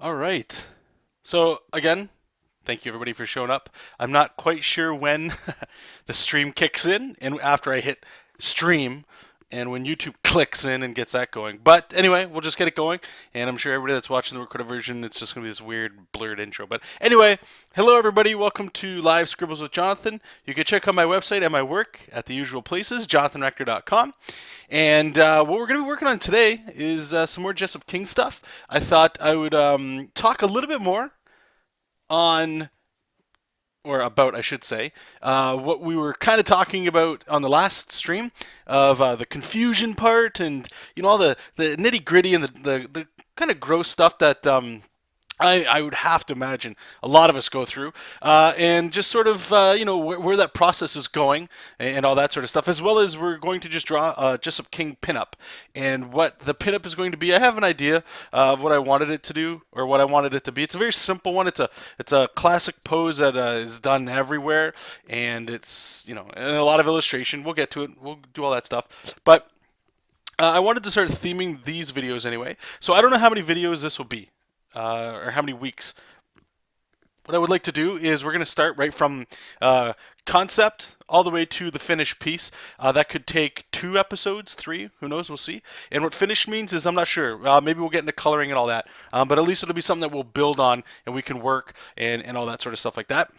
All right. So again, thank you everybody for showing up. I'm not quite sure when the stream kicks in and after I hit stream and when YouTube clicks in and gets that going. But anyway, we'll just get it going. And I'm sure everybody that's watching the recorded version, it's just going to be this weird blurred intro. But anyway, hello everybody. Welcome to Live Scribbles with Jonathan. You can check out my website and my work at the usual places, jonathanrector.com. And what we're going to be working on today is some more JESOP King stuff. I thought I would talk a little bit more on, or about, I should say, what we were kind of talking about on the last stream of the confusion part and, all the nitty gritty and the kind of gross stuff that I would have to imagine a lot of us go through, and just sort of, where that process is going and all that sort of stuff, as well as we're going to just draw JESOP King pinup. And what the pinup is going to be, I have an idea of what I wanted it to do or what I wanted it to be. It's a very simple one. It's a classic pose that is done everywhere, and it's, and a lot of illustration. We'll get to it. We'll do all that stuff. But I wanted to start theming these videos anyway. So I don't know how many videos this will be or how many weeks. What I would like to do is we're going to start right from concept all the way to the finished piece. That could take 2 episodes, 3, who knows, we'll see. And what finished means is I'm not sure. Maybe we'll get into coloring and all that. But at least it'll be something that we'll build on and we can work and all that sort of stuff like that.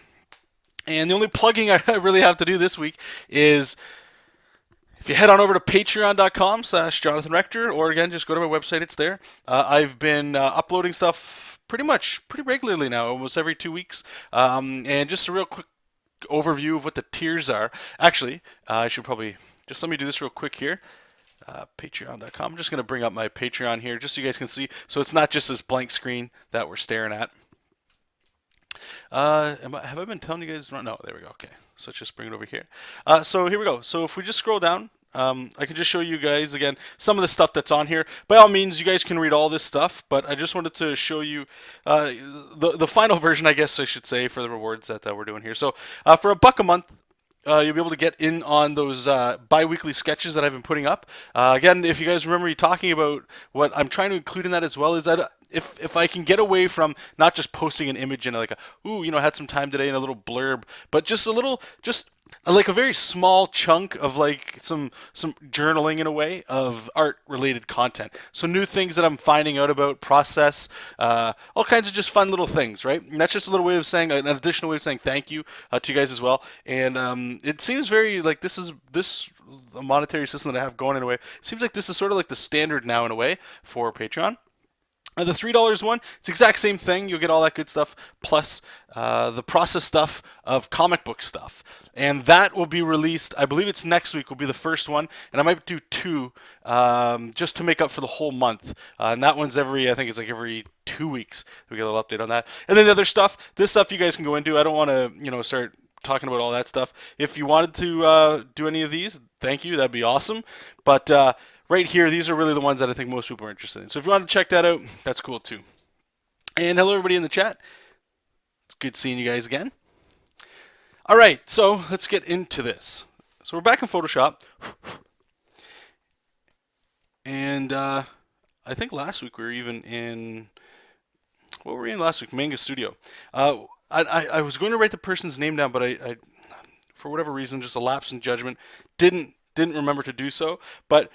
And the only plugging I really have to do this week is if you head on over to patreon.com/Jonathan Rector, or again, just go to my website, it's there. I've been uploading stuff pretty regularly now, almost every 2 weeks. And just a real quick overview of what the tiers are. Actually, I should probably just let me do this real quick here. Patreon.com. I'm just going to bring up my Patreon here just so you guys can see. So it's not just this blank screen that we're staring at. Have I been telling you guys? No, there we go. Okay, so let's just bring it over here. So here we go. So if we just scroll down, I can just show you guys again some of the stuff that's on here. By all means, you guys can read all this stuff, but I just wanted to show you the final version, I guess I should say, for the rewards that we're doing here. So for $1 a month, you'll be able to get in on those bi-weekly sketches that I've been putting up. Again, if you guys remember me talking about what I'm trying to include in that as well is that if I can get away from not just posting an image and like I had some time today and a little blurb, but just a little, just like a very small chunk of like some journaling in a way of art related content. So new things that I'm finding out about, process, all kinds of just fun little things, right? And that's just a little way of saying, an additional way of saying thank you to you guys as well. And it seems very like this a monetary system that I have going in a way. It seems like this is sort of like the standard now in a way for Patreon. The $3 one, it's the exact same thing. You'll get all that good stuff, plus the process stuff of comic book stuff. And that will be released, I believe it's next week will be the first one. And I might do 2 just to make up for the whole month. And that one's I think it's like every 2 weeks. We get a little update on that. And then the other stuff, this stuff you guys can go into. I don't want to, start talking about all that stuff. If you wanted to do any of these, thank you. That'd be awesome. But right here, these are really the ones that I think most people are interested in. So if you want to check that out, that's cool too. And hello, everybody in the chat. It's good seeing you guys again. All right, so let's get into this. So we're back in Photoshop. And I think last week we were even in... What were we in last week? Manga Studio. I was going to write the person's name down, but I for whatever reason, just a lapse in judgment, didn't remember to do so. But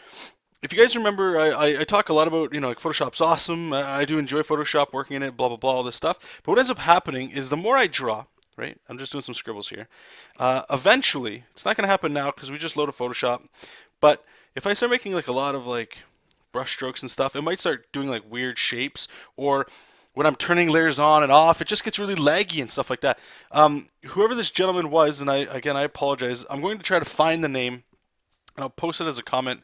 if you guys remember, I talk a lot about, like Photoshop's awesome. I do enjoy Photoshop, working in it, blah, blah, blah, all this stuff. But what ends up happening is the more I draw, right? I'm just doing some scribbles here. Eventually, it's not going to happen now because we just loaded Photoshop. But if I start making like a lot of like brush strokes and stuff, it might start doing like weird shapes, or when I'm turning layers on and off, it just gets really laggy and stuff like that. Whoever this gentleman was, and I apologize, I'm going to try to find the name, and I'll post it as a comment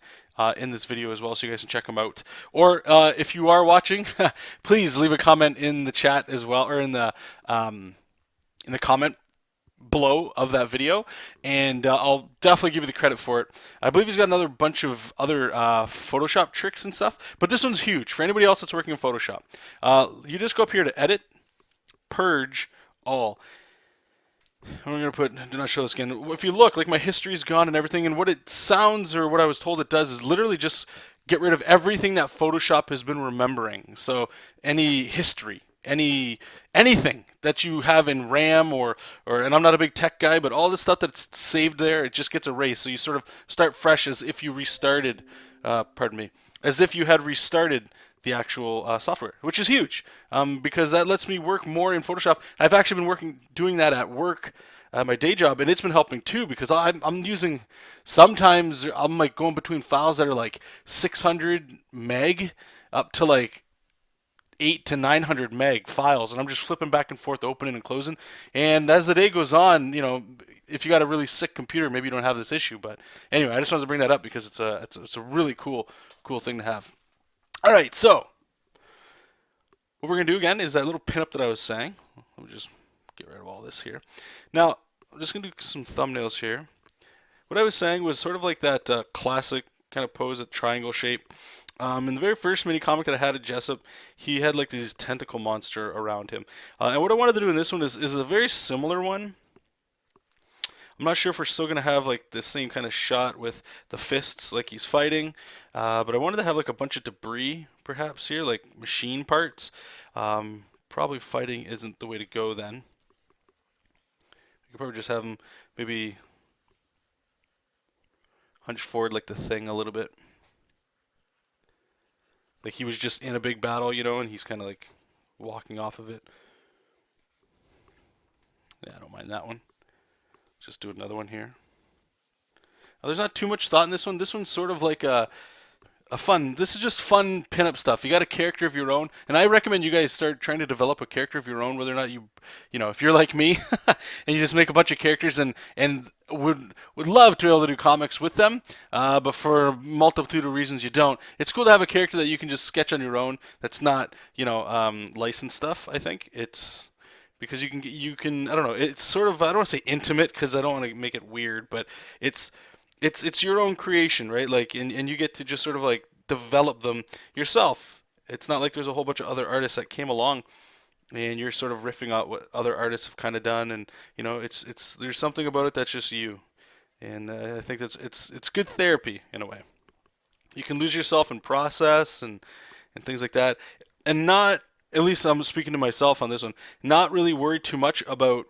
in this video as well, so you guys can check them out. Or if you are watching, please leave a comment in the chat as well, or in the comment below of that video, and I'll definitely give you the credit for it. I believe he's got another bunch of other Photoshop tricks and stuff, but this one's huge for anybody else that's working in Photoshop. You just go up here to Edit, Purge, All. I'm going to put, do not show this again. If you look, like my history's gone and everything, and what it sounds, or what I was told it does, is literally just get rid of everything that Photoshop has been remembering. So any history, anything that you have in RAM or and I'm not a big tech guy, but all the stuff that's saved there, it just gets erased. So you sort of start fresh as if you restarted, pardon me, as if you had restarted the actual software, which is huge because that lets me work more in Photoshop. I've actually been doing that at work, my day job, and it's been helping too because I'm using, sometimes I'm like going between files that are like 600 meg up to like 8 to 900 meg files, and I'm just flipping back and forth, opening and closing. And as the day goes on, if you got a really sick computer, maybe you don't have this issue. But anyway, I just wanted to bring that up because it's a really cool thing to have. All right, so what we're gonna do again is that little pinup that I was saying. Let me just get rid of all this here. Now I'm just gonna do some thumbnails here. What I was saying was sort of like that classic kind of pose, a triangle shape. In the very first mini comic that I had at Jessup, he had like this tentacle monster around him. And what I wanted to do in this one is a very similar one. I'm not sure if we're still going to have like the same kind of shot with the fists like he's fighting, but I wanted to have like a bunch of debris perhaps here, like machine parts. Probably fighting isn't the way to go then. You could probably just have him maybe hunch forward like the Thing a little bit. Like he was just in a big battle, and he's kind of like walking off of it. Yeah, I don't mind that one. Just do another one here. Now, there's not too much thought in this one. This one's sort of like a fun. This is just fun pinup stuff. You got a character of your own, and I recommend you guys start trying to develop a character of your own. Whether or not if you're like me, and you just make a bunch of characters and would love to be able to do comics with them, but for a multitude of reasons you don't. It's cool to have a character that you can just sketch on your own. That's not licensed stuff. I think it's because you can I don't know. It's sort of, I don't want to say intimate because I don't want to make it weird, but it's your own creation, right? Like, and you get to just sort of like develop them yourself. It's not like there's a whole bunch of other artists that came along and you're sort of riffing out what other artists have kind of done, and it's there's something about it that's just you, and I think it's good therapy in a way. You can lose yourself in process and things like that, and not, at least I'm speaking to myself on this one, not really worry too much about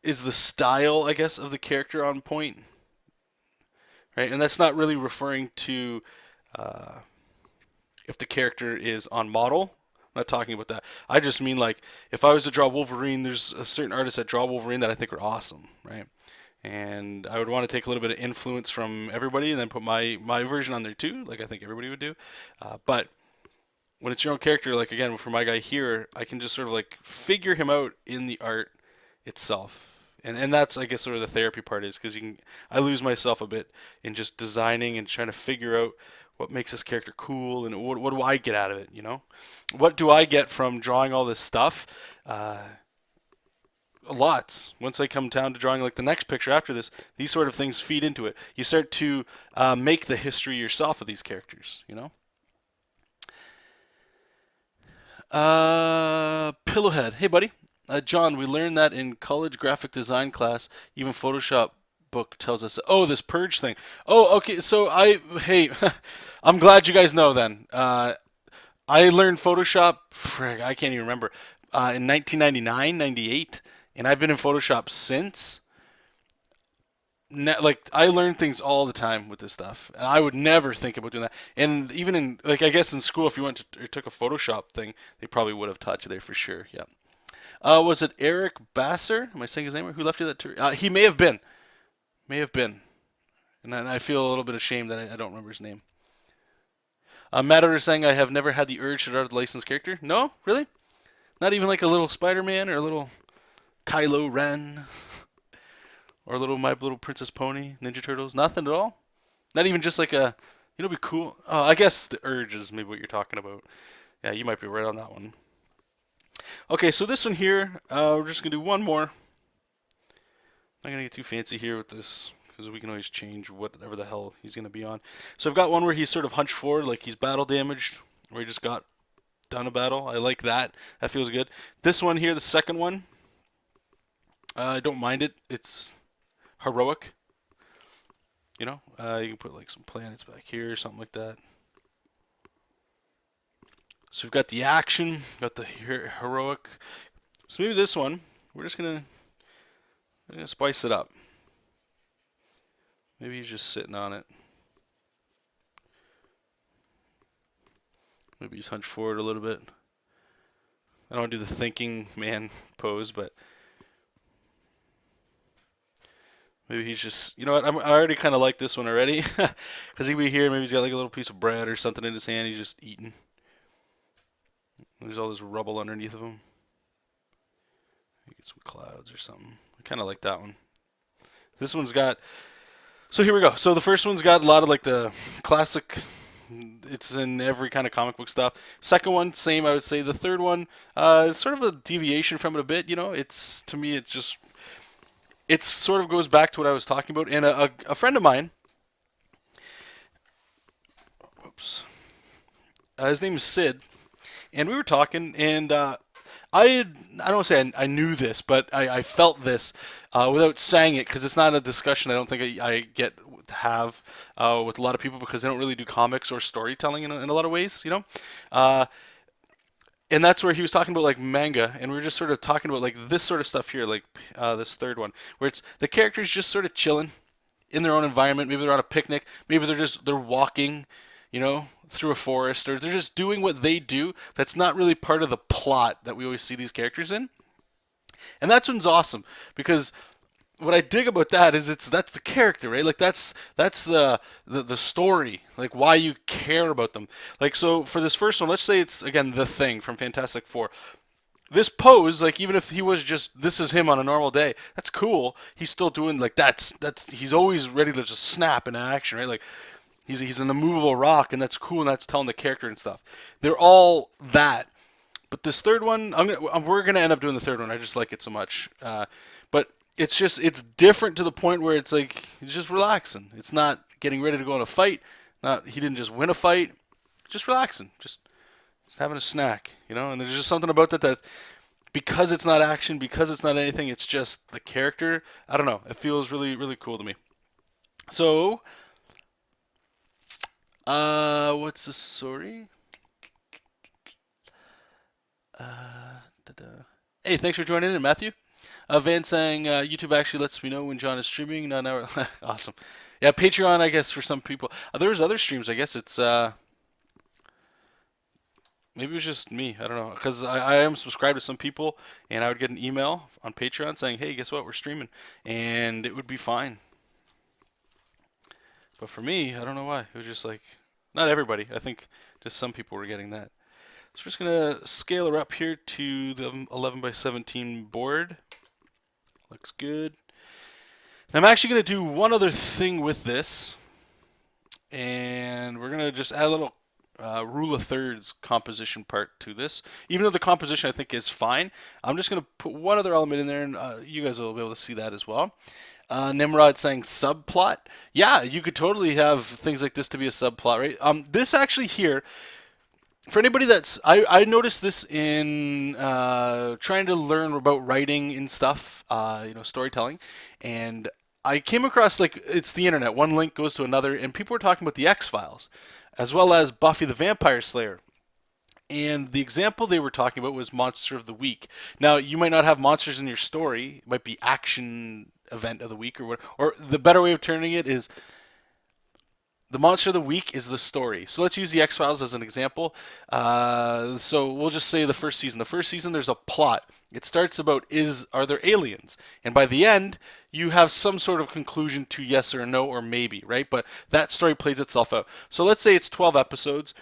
is the style, I guess, of the character on point, right? And that's not really referring to uh, if the character is on model. I'm not talking about that. I just mean like if I was to draw Wolverine, there's a certain artists that draw Wolverine that I think are awesome, right? And I would want to take a little bit of influence from everybody and then put my version on there too, like I think everybody would do. But when it's your own character, like again for my guy here, I can just sort of like figure him out in the art itself. And that's, I guess, sort of the therapy part is because I lose myself a bit in just designing and trying to figure out what makes this character cool and what do I get out of it. What do I get from drawing all this stuff? Lots. Once I come down to drawing like the next picture after this, these sort of things feed into it. You start to make the history yourself of these characters. Pillowhead. Hey, buddy. John, we learned that in college graphic design class, even Photoshop book tells us. Oh, this purge thing. Oh, okay. So hey, I'm glad you guys know then. I learned Photoshop, I can't even remember, in 1999, 98, and I've been in Photoshop since. Like I learn things all the time with this stuff, and I would never think about doing that. And even in, like, I guess in school, if you went to or took a Photoshop thing, they probably would have taught you there for sure. Yeah. Was it Eric Basser? Am I saying his name? Who left you that tour? He may have been. May have been. And I feel a little bit ashamed that I don't remember his name. Matt is saying I have never had the urge to draw a licensed character. No, really? Not even like a little Spider-Man or a little Kylo Ren or a little My Little Princess Pony, Ninja Turtles. Nothing at all. Not even just like it'd be cool. I guess the urge is maybe what you're talking about. Yeah, you might be right on that one. Okay, so this one here, we're just gonna do one more. Not gonna get too fancy here with this because we can always change whatever the hell he's gonna be on. So I've got one where he's sort of hunched forward, like he's battle damaged, where he just got done a battle. I like that. That feels good. This one here, the second one, I don't mind it. It's heroic. You can put like some planets back here or something like that. So we've got the action, got the heroic. So maybe this one, we're just gonna spice it up. Maybe he's just sitting on it. Maybe he's hunched forward a little bit. I don't want to do the thinking man pose, but maybe he's just, you know what, I already kind of like this one already. Because he'd be here, maybe he's got like a little piece of bread or something in his hand, he's just eating. There's all this rubble underneath of him. Get some clouds or something. I kind of like that one. This one's got, so here we go. So the first one's got a lot of like the classic, it's in every kind of comic book stuff. Second one, same, I would say. The third one is sort of a deviation from it a bit. You know, it's, to me, it's just, it sort of goes back to what I was talking about. And a friend of mine, whoops, his name is Sid, and we were talking, and I don't say I knew this, but I felt this without saying it, because it's not a discussion I don't think I get to have with a lot of people, because they don't really do comics or storytelling in a lot of ways, you know. And that's where he was talking about like manga, and we were just sort of talking about like this sort of stuff here, like this third one, where it's the characters just sort of chilling in their own environment. Maybe they're on a picnic, maybe they're walking, you know, through a forest, or they're just doing what they do. That's not really part of the plot that we always see these characters in, and that's one's awesome, because what I dig about that is that's the character, right? Like that's the story, like why you care about them. Like, so for this first one, let's say it's again the Thing from Fantastic Four. This pose, like even if he was just this is him on a normal day, that's cool. He's still doing like that's he's always ready to just snap into action, right? Like he's an immovable rock, and that's cool, and that's telling the character and stuff. They're all that. But this third one, we're gonna end up doing the third one. I just like it so much. But it's different to the point where it's like he's just relaxing. It's not getting ready to go on a fight. Not he didn't just win a fight. Just relaxing. Just having a snack, you know. And there's just something about that because it's not action, because it's not anything. It's just the character. I don't know. It feels really really cool to me. So, what's the story? Da-da. Hey, thanks for joining in, Matthew. Van saying YouTube actually lets me know when John is streaming. No, no, awesome. Yeah, Patreon, I guess for some people. There's other streams. I guess it's maybe it was just me. I don't know, because I am subscribed to some people, and I would get an email on Patreon saying, "Hey, guess what? We're streaming," and it would be fine. But for me, I don't know why. It was just like not everybody. I think just some people were getting that. So we're just gonna scale her up here to the 11 by 17 board. Looks good. And I'm actually going to do one other thing with this, and we're going to just add a little rule of thirds composition part to this. Even though the composition I think is fine, I'm just going to put one other element in there, and you guys will be able to see that as well. Nimrod saying subplot. Yeah, you could totally have things like this to be a subplot, right? This actually here, for anybody that's I noticed this in trying to learn about writing and stuff, you know, storytelling, and I came across, like, it's the internet, one link goes to another, and people were talking about the X-Files as well as Buffy the Vampire Slayer. And the example they were talking about was Monster of the Week. Now, you might not have monsters in your story, it might be action event of the week or what, or the better way of turning it is the monster of the week is the story. So let's use the X-Files as an example. So we'll just say the first season. The first season, there's a plot. It starts about are there aliens? And by the end, you have some sort of conclusion to yes or no or maybe, right? But that story plays itself out. So let's say it's 12 episodes.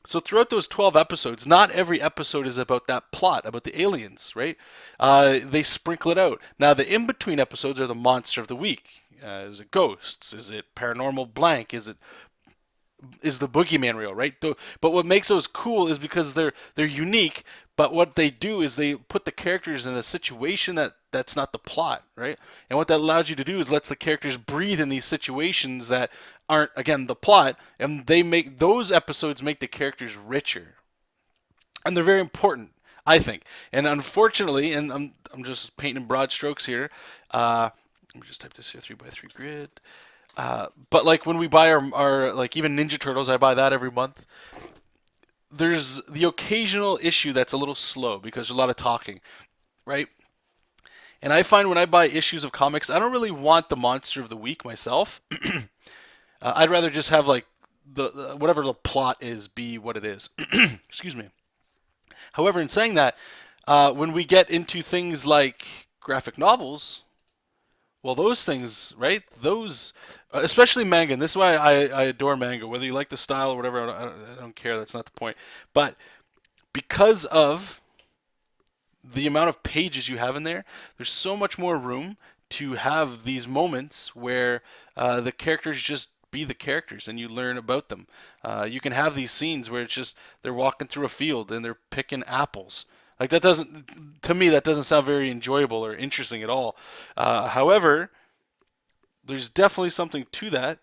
So throughout those 12 episodes, not every episode is about that plot, about the aliens, right? They sprinkle it out. Now, the in-between episodes are the monster of the week. Is it ghosts? Is it paranormal blank? Is the boogeyman real, right? But what makes those cool is because they're unique. But what they do is they put the characters in a situation that's not the plot, right? And what that allows you to do is lets the characters breathe in these situations that aren't, again, the plot, and they make those episodes make the characters richer, and they're very important, I think. And unfortunately, and I'm just painting in broad strokes here. Let me just type this here: 3x3 grid. But like when we buy our like even Ninja Turtles, I buy that every month. there's the occasional issue that's a little slow because there's a lot of talking, right? And I find when I buy issues of comics, I don't really want the monster of the week myself. I'd rather just have like the whatever the plot is be what it is. Excuse me. However, in saying that, when we get into things like graphic novels, well, those things, right? Those, especially manga, and this is why I adore manga. Whether you like the style or whatever, I don't care. That's not the point. But because of the amount of pages you have in there, there's so much more room to have these moments where the characters just be the characters and you learn about them. You can have these scenes where it's just they're walking through a field and they're picking apples. Like that doesn't, to me, that doesn't sound very enjoyable or interesting at all. However, there's definitely something to that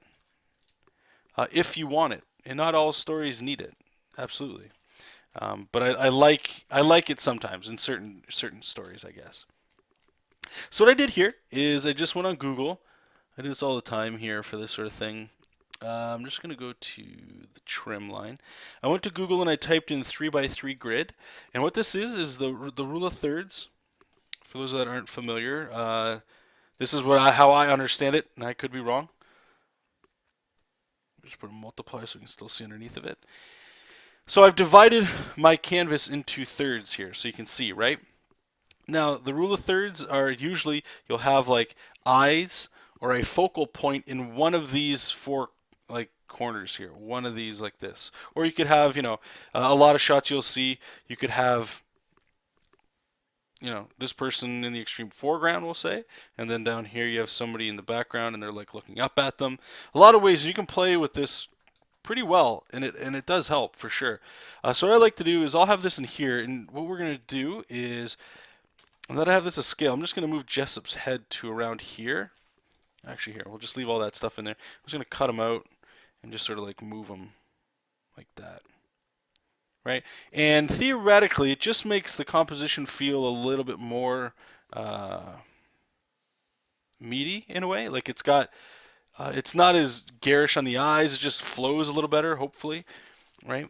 if you want it, and not all stories need it. Absolutely. But I like it sometimes in certain stories, I guess. So what I did here is I just went on Google. I do this all the time here for this sort of thing. I'm just going to go to the trim line. I went to Google and I typed in 3x3 grid. And what this is the rule of thirds. For those that aren't familiar, this is how I understand it, and I could be wrong. Just put a multiplier so you can still see underneath of it. So I've divided my canvas into thirds here, so you can see, right? Now, the rule of thirds are usually you'll have like eyes or a focal point in one of these four like corners here, one of these like this. Or you could have, a lot of shots you'll see, you could have, this person in the extreme foreground, we'll say, and then down here you have somebody in the background and they're like looking up at them. A lot of ways you can play with this pretty well, and it does help for sure. So what I like to do is I'll have this in here, and what we're going to do is, now that I have this as scale, I'm just going to move Jesop's head to around here. Actually, here, we'll just leave all that stuff in there. I'm just going to cut them out and just sort of like move them like that. Right? And theoretically, it just makes the composition feel a little bit more meaty in a way. Like it's not as garish on the eyes. It just flows a little better, hopefully, right?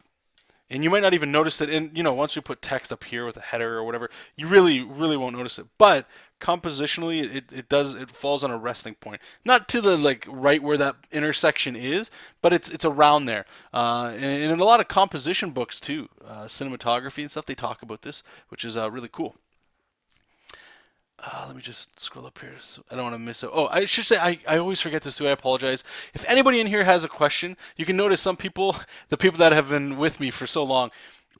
And you might not even notice it. And once we put text up here with a header or whatever, you really, really won't notice it. But compositionally, it falls on a resting point, not to the like right where that intersection is, but it's around there. And in a lot of composition books too, cinematography and stuff, they talk about this, which is really cool. Let me just scroll up here so I don't want to miss it. Oh, I should say, I always forget this too. I apologize. If anybody in here has a question, you can notice some people, the people that have been with me for so long,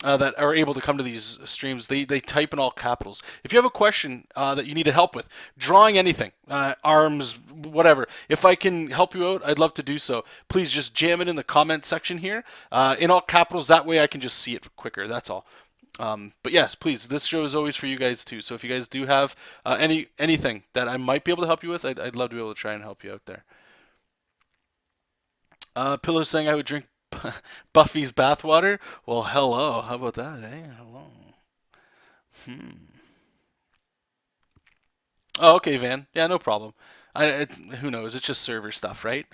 that are able to come to these streams, they type in all capitals. If you have a question that you need help with, drawing anything, arms, whatever, if I can help you out, I'd love to do so. Please just jam it in the comment section here in all capitals. That way I can just see it quicker. That's all. But yes, please, this show is always for you guys too. So if you guys do have anything that I might be able to help you with, I'd love to be able to try and help you out there. Pillow saying I would drink Buffy's bathwater. Well, hello. How about that, eh? Hello. Oh, okay, Van. Yeah, no problem. Who knows? It's just server stuff, right?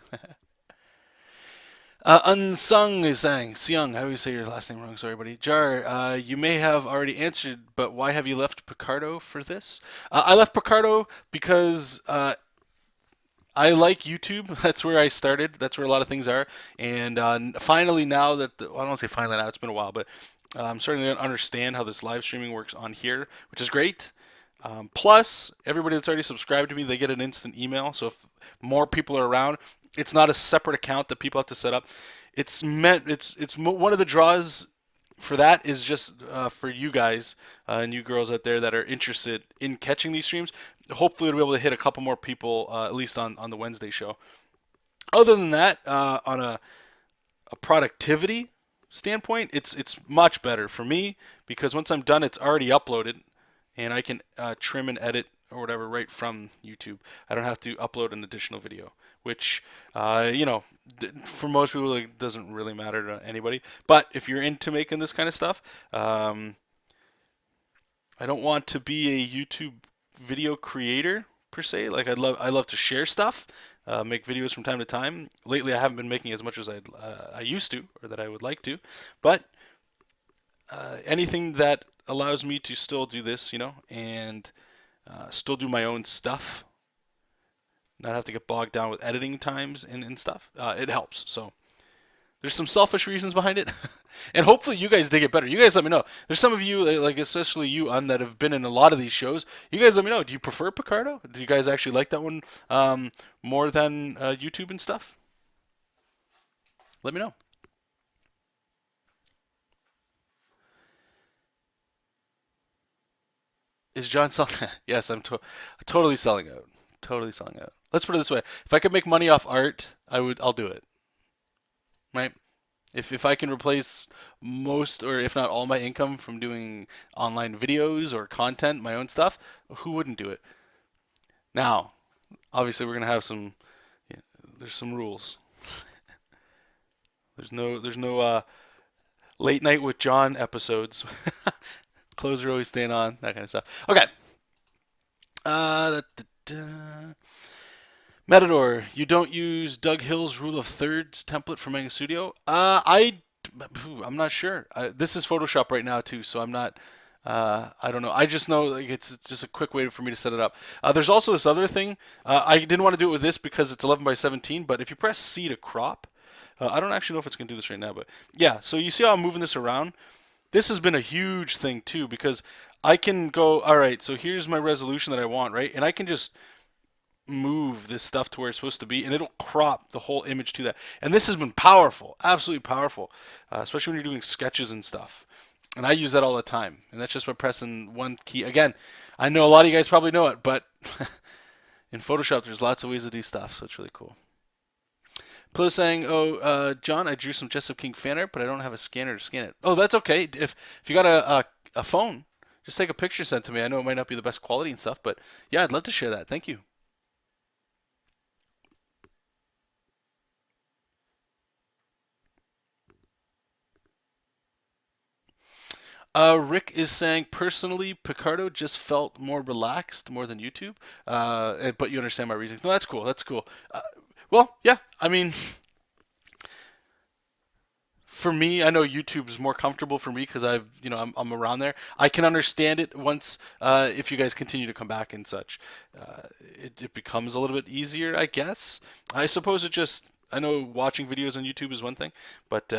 Unsung is saying, Seung, how do you say your last name wrong? Sorry, buddy. Jar, you may have already answered, but why have you left Picardo for this? I left Picardo because I like YouTube. That's where I started. That's where a lot of things are. And finally, now that I don't want to say finally now, it's been a while, but I'm starting to understand how this live streaming works on here, which is great. Plus, everybody that's already subscribed to me, they get an instant email. So if more people are around, it's not a separate account that people have to set up. It's one of the draws for that is just for you guys and you girls out there that are interested in catching these streams. Hopefully, we'll be able to hit a couple more people at least on the Wednesday show. Other than that, on a productivity standpoint, it's much better for me because once I'm done, it's already uploaded, and I can trim and edit or whatever right from YouTube. I don't have to upload an additional video, which for most people it doesn't really matter to anybody. But if you're into making this kind of stuff, I don't want to be a YouTube video creator per se. Like I love to share stuff, make videos from time to time. Lately, I haven't been making as much as I used to, or that I would like to. But anything that allows me to still do this, and still do my own stuff, not have to get bogged down with editing times and stuff. It helps. So there's some selfish reasons behind it, and hopefully you guys dig it better. You guys let me know. There's some of you, like especially you, that have been in a lot of these shows. You guys let me know. Do you prefer Picardo? Do you guys actually like that one more than YouTube and stuff? Let me know. Is John selling? Yes, totally selling out. Totally selling out. Let's put it this way: if I could make money off art, I'll do it. Right? If I can replace most or if not all my income from doing online videos or content, my own stuff, who wouldn't do it? Now, obviously, we're gonna have some. Yeah, there's some rules. There's no late night with John episodes. Clothes are always staying on, that kind of stuff. Okay. Da, da, da. Matador, you don't use Doug Hill's rule of thirds template for Manga Studio? I'm not sure. This is Photoshop right now too, so I'm not. I don't know. I just know like it's just a quick way for me to set it up. There's also this other thing. I didn't want to do it with this because it's 11 by 17, but if you press C to crop, I don't actually know if it's going to do this right now, but yeah. So you see how I'm moving this around? This has been a huge thing too because I can go, all right, so here's my resolution that I want, right? And I can just move this stuff to where it's supposed to be and it'll crop the whole image to that. And this has been powerful, absolutely powerful, especially when you're doing sketches and stuff. And I use that all the time. And that's just by pressing one key. Again, I know a lot of you guys probably know it, but in Photoshop there's lots of ways to do stuff, so it's really cool. Plus saying, John, I drew some JESOP King fan art, but I don't have a scanner to scan it. Oh, that's okay. If you got a phone, just take a picture, send it to me. I know it might not be the best quality and stuff, but yeah, I'd love to share that. Thank you. Rick is saying, personally, Picardo just felt more relaxed more than YouTube, but you understand my reasoning. No, that's cool. That's cool. Well, yeah, I mean, for me, I know YouTube's more comfortable for me because I'm around there. I can understand it once if you guys continue to come back and such. It becomes a little bit easier, I guess. I suppose it just I know watching videos on YouTube is one thing, but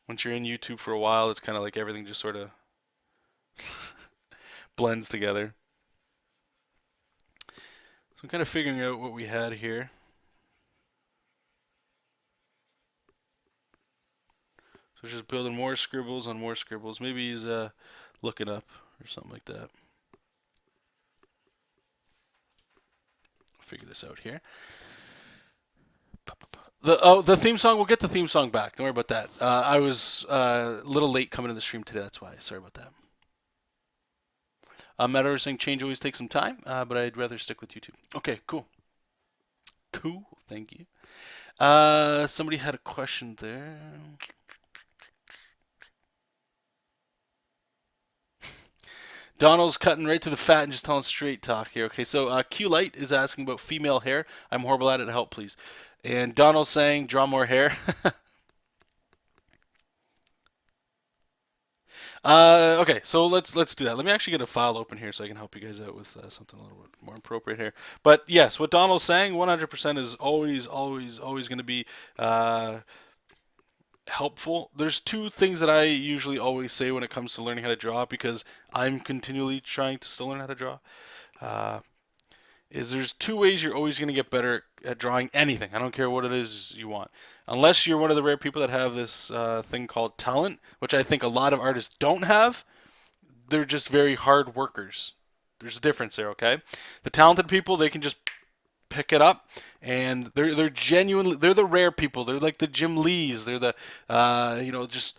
once you're in YouTube for a while, it's kind of like everything just sort of blends together. So I'm kind of figuring out what we had here. So just building more scribbles on more scribbles. Maybe he's looking up or something like that. Figure this out here. The theme song. We'll get the theme song back. Don't worry about that. I was a little late coming to the stream today. That's why. Sorry about that. Matt was saying change always takes some time, but I'd rather stick with YouTube. Okay, cool. Cool. Thank you. Somebody had a question there. Donald's cutting right to the fat and just telling straight talk here. Okay, so Q Light is asking about female hair. I'm horrible at it. Help, please. And Donald's saying, draw more hair. Okay, so let's do that. Let me actually get a file open here so I can help you guys out with something a little bit more appropriate here. But yes, what Donald's saying, 100% is always going to be helpful. There's two things that I usually always say when it comes to learning how to draw because I'm continually trying to still learn how to draw. Is there's two ways you're always going to get better at drawing anything. I don't care what it is you want. Unless you're one of the rare people that have this thing called talent, which I think a lot of artists don't have. They're just very hard workers. There's a difference there, okay? The talented people, they can just pick it up, and they're genuinely they're the rare people. They're like the Jim Lees. They're the just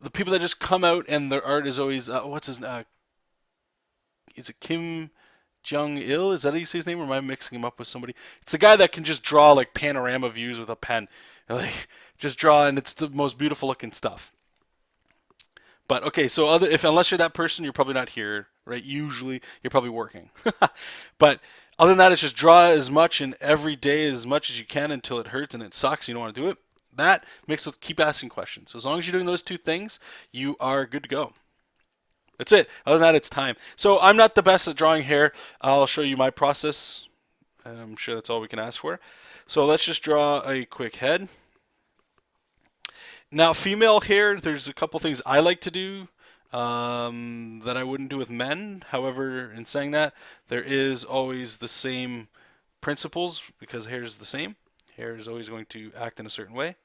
the people that just come out and their art is always what's his is it Kim Jong Il? Is that how you say his name, or am I mixing him up with somebody? It's the guy that can just draw like panorama views with a pen, like just draw, and it's the most beautiful looking stuff. But okay, so if unless you're that person, you're probably not here, right? Usually, you're probably working. But other than that, it's just draw as much and every day as much as you can until it hurts and it sucks. You don't want to do it. That mixed with keep asking questions. So as long as you're doing those two things, you are good to go. That's it. Other than that, it's time. So I'm not the best at drawing hair. I'll show you my process. I'm sure that's all we can ask for. So let's just draw a quick head. Now, female hair, there's a couple things I like to do that I wouldn't do with men. However, in saying that, there is always the same principles because hair is the same. Hair is always going to act in a certain way.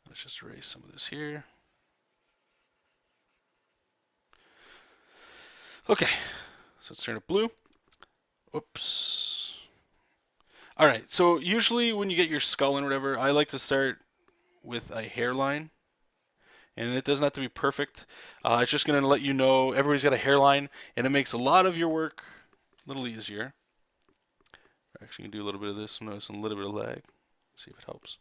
Let's just erase some of this here. Okay, so let's turn it blue. Oops. All right, so usually when you get your skull and whatever, I like to start with a hairline. And it doesn't have to be perfect. It's just going to let you know everybody's got a hairline, and it makes a lot of your work a little easier. We're actually going to do a little bit of this. Notice a little bit of lag. See if it helps.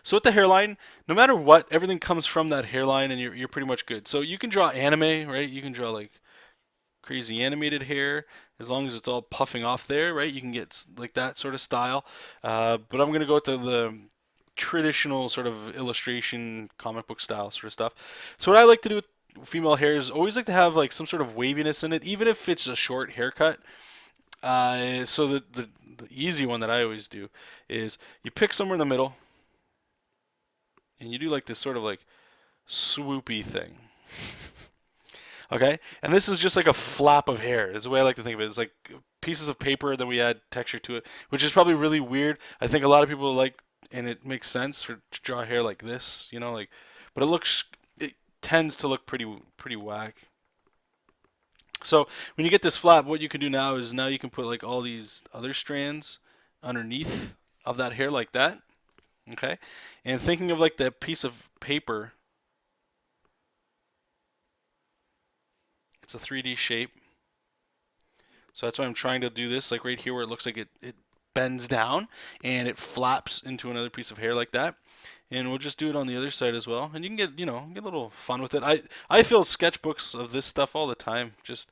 So with the hairline, no matter what, everything comes from that hairline, and you're pretty much good. So you can draw anime, right? You can draw like crazy animated hair as long as it's all puffing off there, right? You can get like that sort of style. But I'm going to go with the traditional sort of illustration comic book style sort of stuff. So what I like to do with female hair is always like to have like some sort of waviness in it, even if it's a short haircut. So the easy one that I always do is you pick somewhere in the middle and you do like this sort of like swoopy thing. Okay? And this is just like a flap of hair. Is the way I like to think of it. It's like pieces of paper that we add texture to it, which is probably really weird. I think a lot of people like, and it makes sense to draw hair like this, you know, like, but it tends to look pretty whack. So when you get this flap, what you can do now is you can put like all these other strands underneath of that hair like that, okay? And thinking of like the piece of paper, it's a 3D shape. So that's why I'm trying to do this, like right here where it looks like it bends down and it flaps into another piece of hair like that. And we'll just do it on the other side as well. And you can get, get a little fun with it. I fill sketchbooks of this stuff all the time, just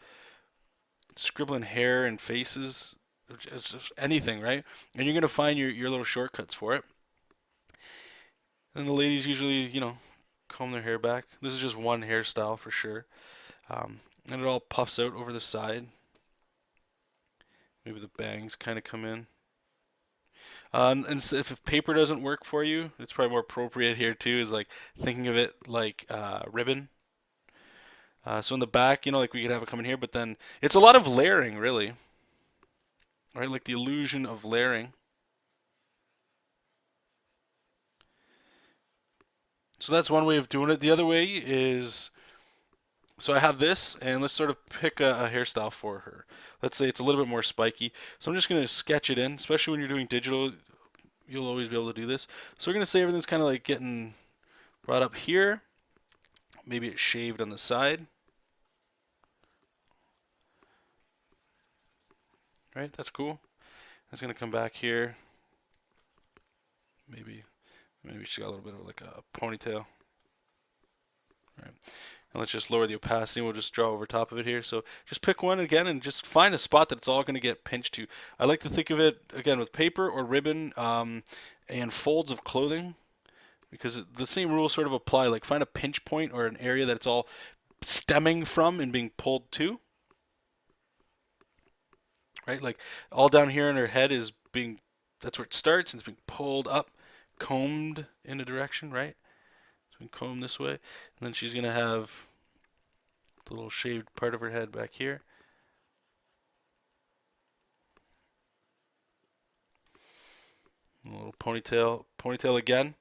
scribbling hair and faces, just anything, right? And you're going to find your little shortcuts for it. And the ladies usually, comb their hair back. This is just one hairstyle for sure. And it all puffs out over the side. Maybe the bangs kind of come in. And if paper doesn't work for you, it's probably more appropriate here too, is like thinking of it like ribbon. So in the back, like we could have it coming here, but then it's a lot of layering really. Right, like the illusion of layering. So that's one way of doing it. The other way is, so I have this, and let's sort of pick a hairstyle for her. Let's say it's a little bit more spiky. So I'm just going to sketch it in, especially when you're doing digital. You'll always be able to do this. So we're going to say everything's kind of like getting brought up here. Maybe it's shaved on the side. Right, that's cool. It's going to come back here. Maybe she's got a little bit of like a ponytail. Right. And let's just lower the opacity. We'll just draw over top of it here. So just pick one again and just find a spot that it's all going to get pinched to. I like to think of it again with paper or ribbon and folds of clothing, because the same rules sort of apply. Like find a pinch point or an area that it's all stemming from and being pulled to. Right, like all down here in her head is being, that's where it starts, and it's being pulled up, combed in a direction, right? So we comb this way, and then she's gonna have the little shaved part of her head back here. A little ponytail again.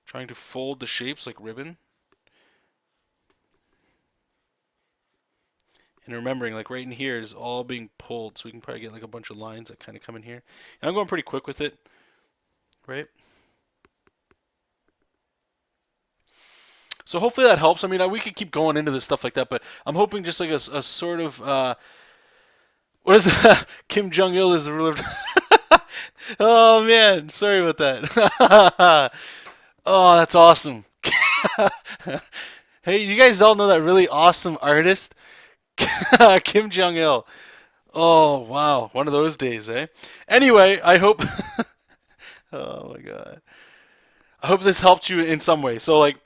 Trying to fold the shapes like ribbon. And remembering, like right in here is all being pulled, so we can probably get like a bunch of lines that kind of come in here. And I'm going pretty quick with it, right? So hopefully that helps. I mean, we could keep going into this stuff like that, but I'm hoping just like a sort of, what is it? Kim Jong-il is the ruler of... Oh man, sorry about that. Oh, that's awesome. Hey, you guys all know that really awesome artist? Kim Jong-il. Oh wow, one of those days, eh? Anyway, I hope. Oh my god. I hope this helped you in some way. So like,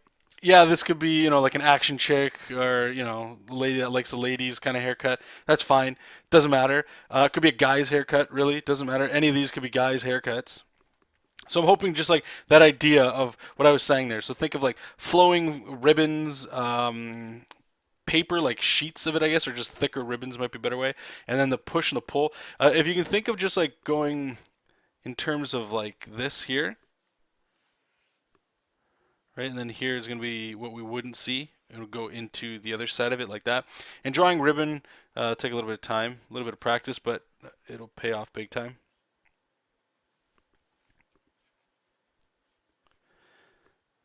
yeah, this could be like an action chick or a lady that likes the ladies kind of haircut. That's fine. Doesn't matter. It could be a guy's haircut. Really, doesn't matter. Any of these could be guys' haircuts. So I'm hoping just like that idea of what I was saying there. So think of like flowing ribbons, paper, like sheets of it, I guess, or just thicker ribbons might be a better way. And then the push and the pull. If you can think of just like going in terms of like this here, right? And then here is going to be what we wouldn't see. It'll go into the other side of it like that. And drawing ribbon take a little bit of time, a little bit of practice, but it'll pay off big time.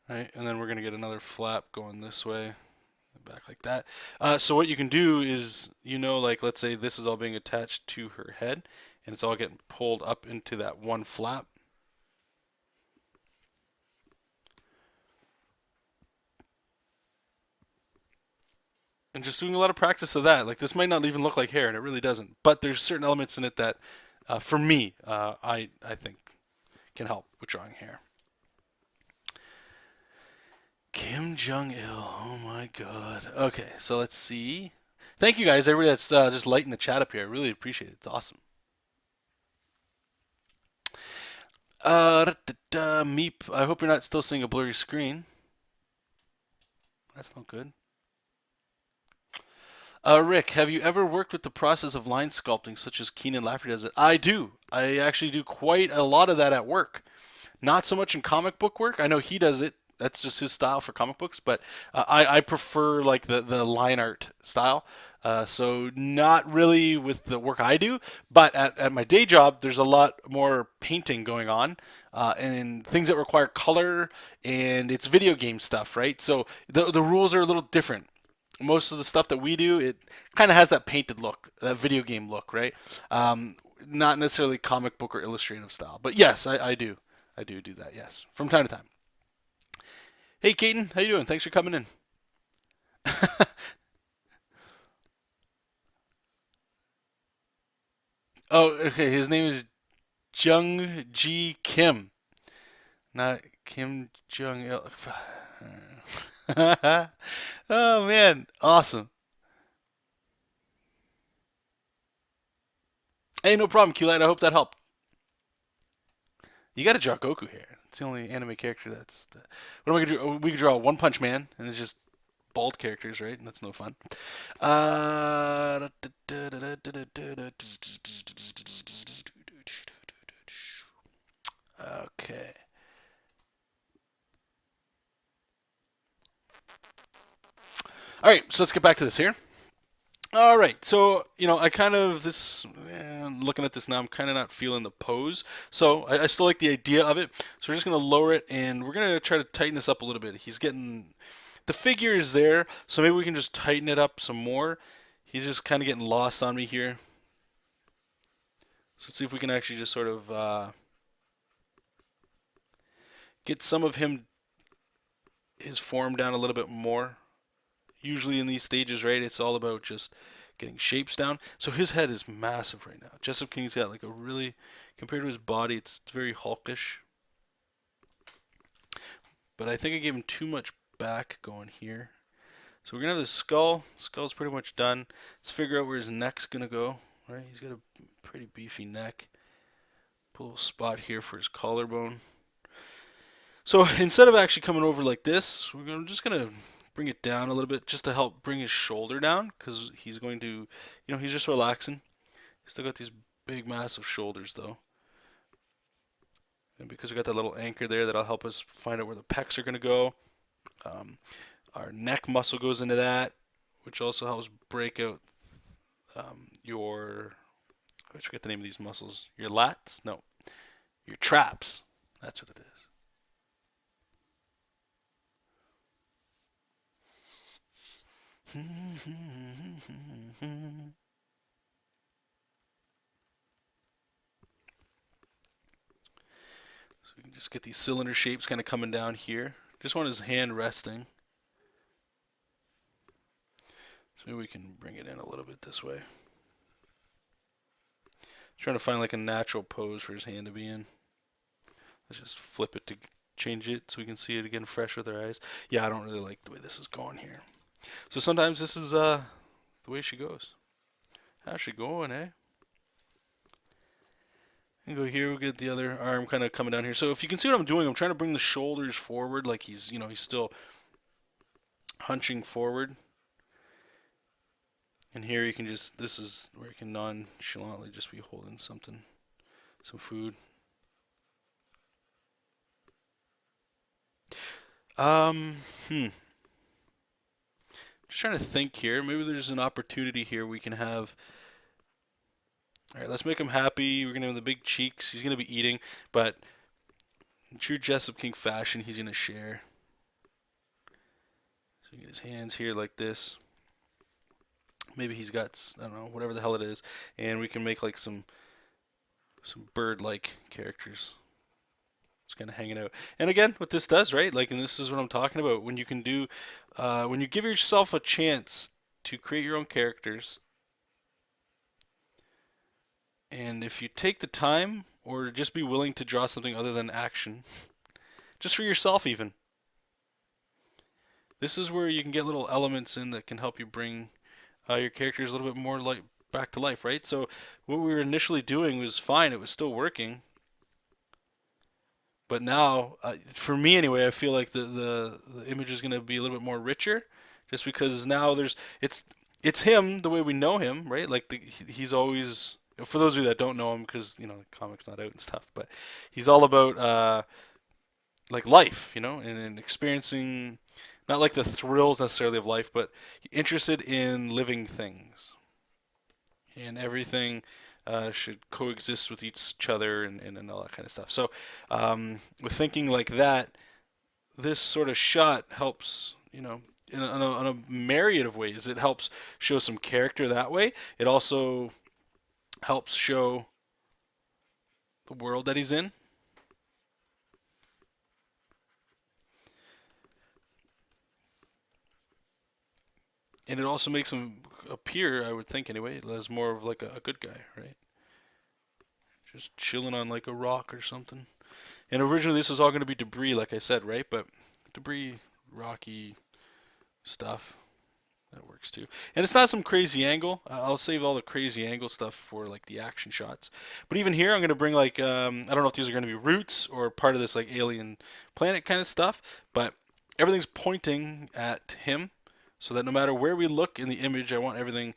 Right, and then we're going to get another flap going this way, back like that. So what you can do is, like let's say this is all being attached to her head, and it's all getting pulled up into that one flap. And just doing a lot of practice of that. Like this might not even look like hair, and it really doesn't. But there's certain elements in it that, for me, I think can help with drawing hair. Kim Jong Il. Oh my God. Okay, so let's see. Thank you guys, everybody that's just lighting the chat up here. I really appreciate it. It's awesome. Meep. I hope you're not still seeing a blurry screen. That's not good. Rick, have you ever worked with the process of line sculpting, such as Keenan Lafferty does it? I do. I actually do quite a lot of that at work. Not so much in comic book work. I know he does it. That's just his style for comic books. But I prefer like the line art style. So not really with the work I do, but at my day job, there's a lot more painting going on, and things that require color, and it's video game stuff, right? So the rules are a little different. Most of the stuff that we do, it kind of has that painted look, that video game look, right? Not necessarily comic book or illustrative style, but yes, I do. I do that, yes, from time to time. Hey, Keaton, how you doing? Thanks for coming in. Oh, okay. His name is Jung Ji Kim, not Kim Jong Il. Oh man, awesome. Hey, no problem, Q-Lite. I hope that helped. You got to draw Goku here. It's the only anime character that's. What am I gonna do? Oh, we could draw One Punch Man, and it's just bald characters, right? And that's no fun. Okay. All right, so let's get back to this here. All right, so I kind of looking at this now, I'm kind of not feeling the pose. So I still like the idea of it. So we're just gonna lower it, and we're gonna try to tighten this up a little bit. He's getting the figure is there, so maybe we can just tighten it up some more. He's just kind of getting lost on me here. So let's see if we can actually just sort of get some of his form down a little bit more. Usually in these stages, right, it's all about just getting shapes down. So his head is massive right now. JESOP King's got like a really, compared to his body, it's very hulkish. But I think I gave him too much back going here. So we're gonna have the skull. Skull's pretty much done. Let's figure out where his neck's gonna go. Right, he's got a pretty beefy neck. Put a little spot here for his collarbone. So instead of actually coming over like this, just gonna bring it down a little bit just to help bring his shoulder down because he's going to, he's just relaxing. He's still got these big, massive shoulders though. And because we got that little anchor there, that'll help us find out where the pecs are gonna go. Um, our neck muscle goes into that, which also helps break out your. I forget the name of these muscles. Your lats? No, your traps. That's what it is. So we can just get these cylinder shapes kind of coming down here. Just want his hand resting. So maybe we can bring it in a little bit this way. Trying to find like a natural pose for his hand to be in. Let's just flip it to change it so we can see it again fresh with our eyes. Yeah, I don't really like the way this is going here. So sometimes this is the way she goes. How's she going, eh? And go here, we'll get the other arm kind of coming down here. So if you can see what I'm doing, I'm trying to bring the shoulders forward like he's, he's still hunching forward. And here you can just, this is where you can nonchalantly just be holding something, some food. Just trying to think here. Maybe there's an opportunity here we can have. All right, let's make him happy. We're going to have the big cheeks. He's going to be eating, but in true JESOP King fashion, he's going to share. So you get his hands here like this. Maybe he's got, I don't know, whatever the hell it is, and we can make like some bird-like characters. Just kind of hanging out. And again, what this does, right? Like, and this is what I'm talking about. When you can do, when you give yourself a chance to create your own characters, and if you take the time, or just be willing to draw something other than action, just for yourself even. This is where you can get little elements in that can help you bring your characters a little bit more like back to life, right? So what we were initially doing was fine; it was still working. But now, for me anyway, I feel like the image is going to be a little bit more richer, just because now it's him the way we know him, right? Like he's always, for those of you that don't know him, because the comic's not out and stuff, but he's all about like life, and experiencing not like the thrills necessarily of life, but interested in living things, and everything should coexist with each other and all that kind of stuff. So with thinking like that, this sort of shot helps, in a myriad of ways. It helps show some character that way. It also helps show the world that he's in. And it also makes him appear, I would think anyway, as more of like a good guy, right? Just chilling on like a rock or something. And originally this was all going to be debris, like I said, right? But debris, rocky stuff, that works too. And it's not some crazy angle. I'll save all the crazy angle stuff for like the action shots. But even here, I'm going to bring like, I don't know if these are going to be roots or part of this like alien planet kind of stuff. But everything's pointing at him. So that no matter where we look in the image, I want everything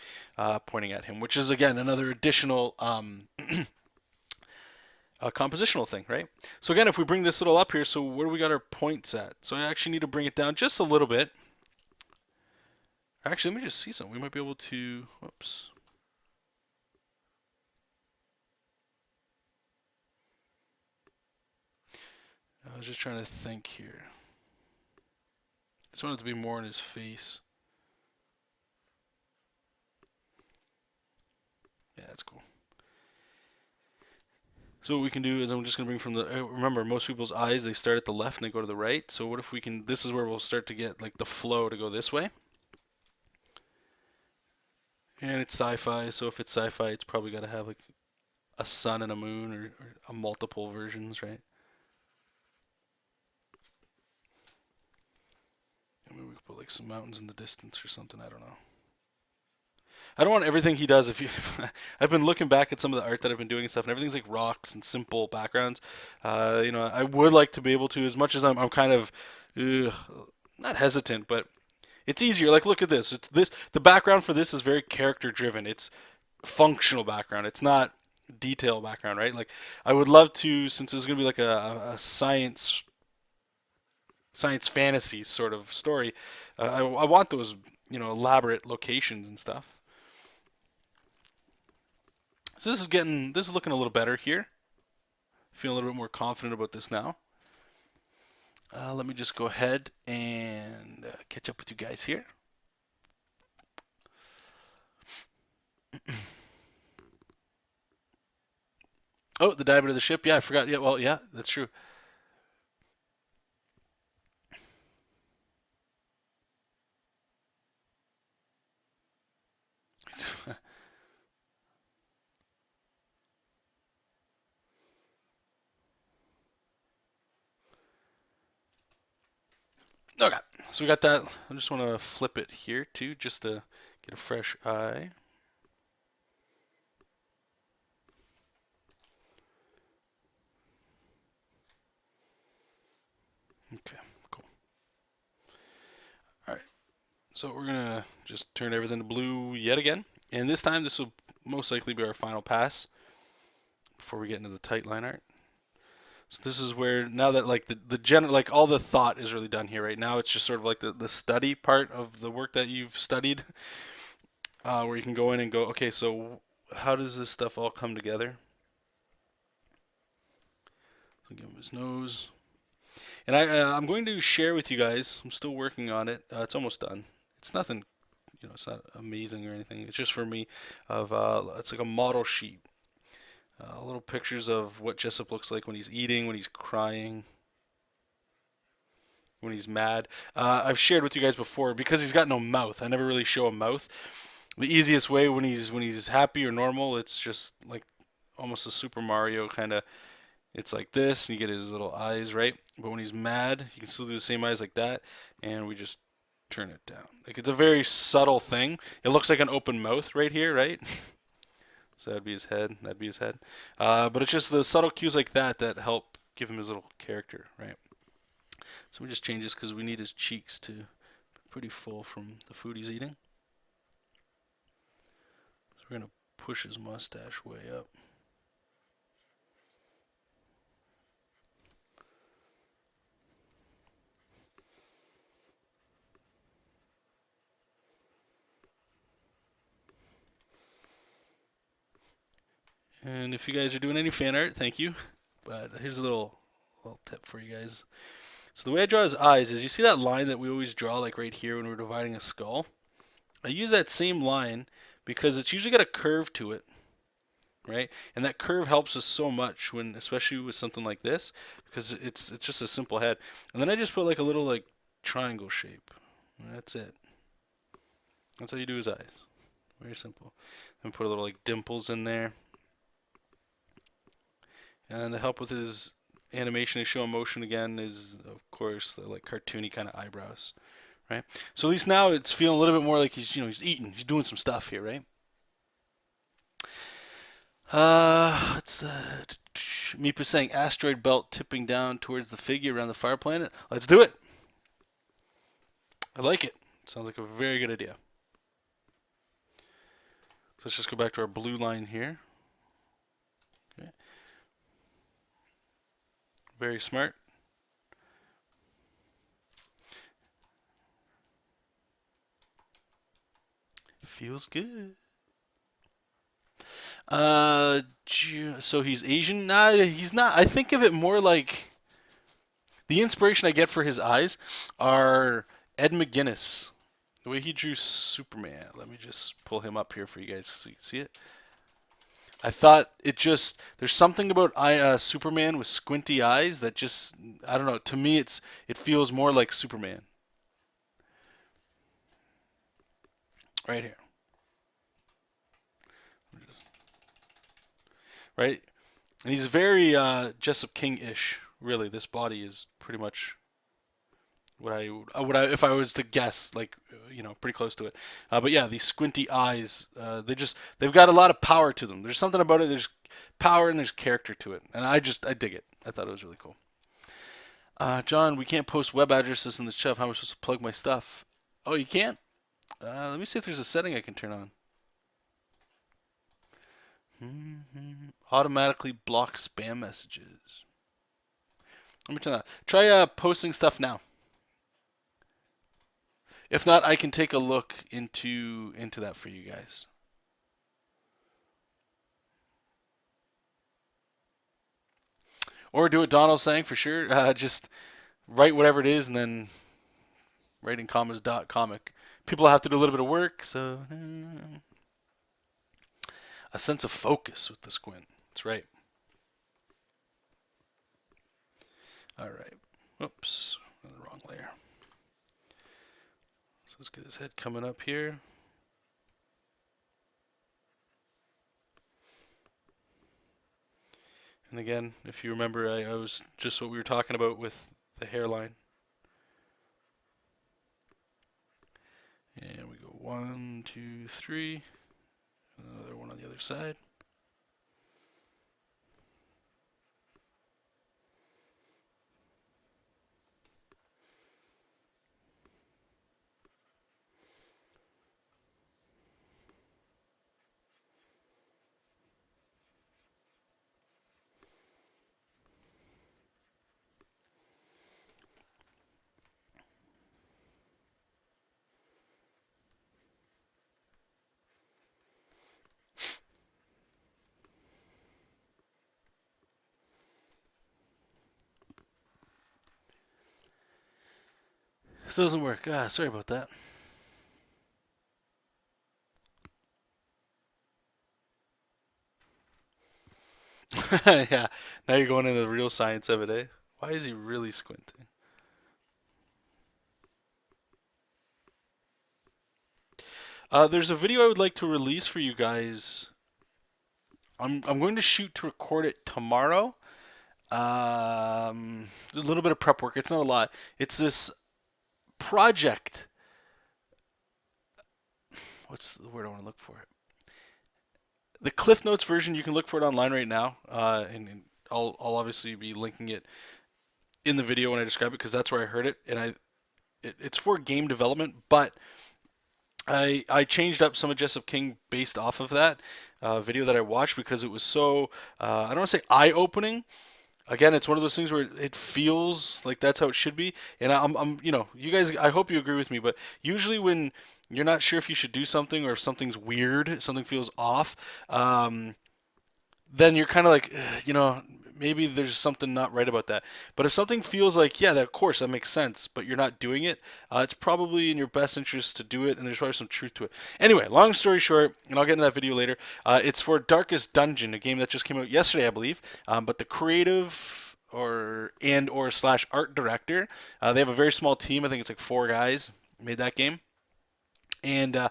pointing at him, which is again another additional compositional thing, right? So again, if we bring this little up here, so where do we got our points at? So I actually need to bring it down just a little bit. Actually, let me just see something. We might be able to, whoops. I was just trying to think here. I just want it to be more in his face. Yeah, that's cool. So what we can do is I'm just going to bring from the, remember most people's eyes, they start at the left and they go to the right. So what if we can, this is where we'll start to get like the flow to go this way. And it's sci-fi, so if it's sci-fi, it's probably got to have like a sun and a moon or a multiple versions, right? And maybe we could put like some mountains in the distance or something, I don't know. I don't want everything he does. I've been looking back at some of the art that I've been doing and stuff, and everything's like rocks and simple backgrounds. I would like to be able to, as much as I'm kind of not hesitant, but it's easier. Like, look at this. It's this. The background for this is very character driven. It's functional background. It's not detail background, right? Like, I would love to, since it's gonna be like a science fantasy sort of story. I want those elaborate locations and stuff. So this is looking a little better here. Feeling a little bit more confident about this now. Let me just go ahead and catch up with you guys here. Oh, the diameter of the ship. Yeah, I forgot. Yeah, well, yeah, that's true. Okay, so we got that. I just want to flip it here too, just to get a fresh eye. Okay, cool. All right, so we're gonna just turn everything to blue yet again, and this time this will most likely be our final pass before we get into the tight line art. So this is where now that like the general like all the thought is really done here right now. It's just sort of like the study part of the work that you've studied, where you can go in and go, okay, so how does this stuff all come together? So give him his nose. And I'm going to share with you guys. I'm still working on it. It's almost done. It's nothing, it's not amazing or anything. It's just for me of it's like a model sheet. Little pictures of what Jessup looks like when he's eating, when he's crying, when he's mad. I've shared with you guys before because he's got no mouth. I never really show a mouth. The easiest way when he's happy or normal, it's just like almost a Super Mario kind of. It's like this, and you get his little eyes, right? But when he's mad, you can still do the same eyes like that, and we just turn it down. Like it's a very subtle thing. It looks like an open mouth right here, right? So that'd be his head. That'd be his head. But it's just the subtle cues like that that help give him his little character, right? So we just change this because we need his cheeks to be pretty full from the food he's eating. So we're gonna push his mustache way up. And if you guys are doing any fan art, thank you. But here's a little tip for you guys. So the way I draw his eyes is, you see that line that we always draw like right here when we're dividing a skull? I use that same line because it's usually got a curve to it, right? And that curve helps us so much when, especially with something like this, because it's just a simple head. And then I just put like a little like triangle shape. And that's it. That's how you do his eyes. Very simple. And put a little like dimples in there. And to help with his animation and show motion again is, of course, the like cartoony kind of eyebrows, right? So at least now it's feeling a little bit more like he's eating, he's doing some stuff here, right? It's Meepa saying asteroid belt tipping down towards the figure around the fire planet. Let's do it. I like it. Sounds like a very good idea. So let's just go back to our blue line here. Okay. Very smart. Feels good. So he's Asian? Nah, he's not. I think of it more like the inspiration I get for his eyes are Ed McGuinness. The way he drew Superman. Let me just pull him up here for you guys so you can see it. I thought there's something about Superman with squinty eyes that just, I don't know, to me it feels more like Superman. Right here. Right? And he's very Jessup King-ish. Really, this body is pretty much what if I was to guess, like, pretty close to it. But yeah, these squinty eyes, they've got a lot of power to them. There's something about it. There's power and there's character to it, and I dig it. I thought it was really cool. John, we can't post web addresses in the chat. How am I supposed to plug my stuff? Oh, you can't? Let me see if there's a setting I can turn on. Automatically block spam messages. Let me turn that. Try posting stuff now. If not, I can take a look into that for you guys. Or do what Donald's saying for sure. Just write whatever it is and then write in commas .comic. People have to do a little bit of work, so a sense of focus with the squint. That's right. All right. Oops, the wrong layer. So let's get his head coming up here. And again, if you remember, I was just what we were talking about with the hairline. And we go 1, 2, 3. Another one on the other side. This doesn't work. Sorry about that. Yeah, now you're going into the real science of it, eh? Why is he really squinting? There's a video I would like to release for you guys. I'm going to shoot to record it tomorrow. A little bit of prep work. It's not a lot. It's this project. What's the word I want to look for? The Cliff Notes version. You can look for it online right now, and I'll obviously be linking it in the video when I describe it because that's where I heard it, and it's for game development, but I changed up some of JESOP King based off of that video that I watched because it was so I don't want to say eye opening. Again, it's one of those things where it feels like that's how it should be, and you guys, I hope you agree with me, but usually when you're not sure if you should do something or if something's weird, something feels off, then you're kind of like, maybe there's something not right about that. But if something feels like, yeah, that of course that makes sense, but you're not doing it, it's probably in your best interest to do it, and there's probably some truth to it. Anyway, long story short, and I'll get into that video later. It's for Darkest Dungeon, a game that just came out yesterday, I believe. But the creative or slash art director, they have a very small team. I think it's like 4 guys made that game. And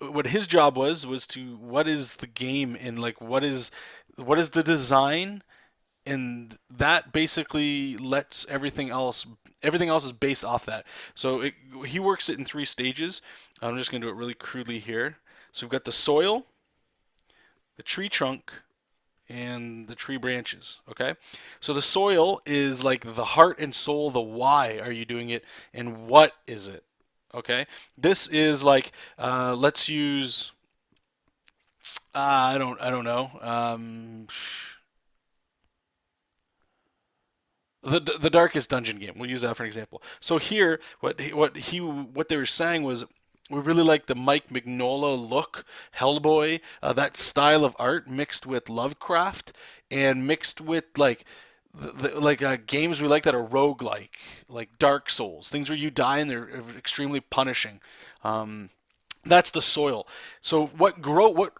what his job was to what is the game and like what is the design, and that basically lets everything else is based off that. So he works it in 3 stages. I'm just going to do it really crudely here. So we've got the soil, the tree trunk, and the tree branches. Okay, so the soil is like the heart and soul, the why are you doing it and what is it. Okay, this is like let's use I don't know. The Darkest Dungeon game. We'll use that for an example. So here, what they were saying was, we really like the Mike Mignola look, Hellboy, that style of art mixed with Lovecraft and mixed with games we like that are roguelike, like Dark Souls, things where you die and they're extremely punishing. That's the soil. So what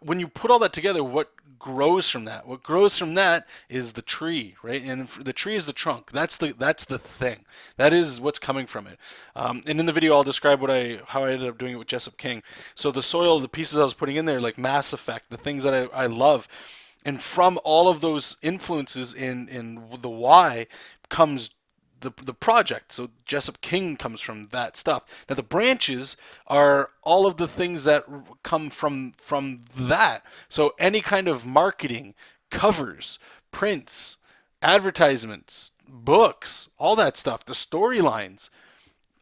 when you put all that together, what grows from that? What grows from that is the tree, right? And the tree is the trunk. That's the thing. That is what's coming from it. And in the video, I'll describe how I ended up doing it with JESOP King. So the soil, the pieces I was putting in there, like Mass Effect, the things that I love, and from all of those influences in the why comes the project. So JESOP King comes from that stuff. Now the branches are all of the things that come from that. So any kind of marketing, covers, prints, advertisements, books, all that stuff, the storylines,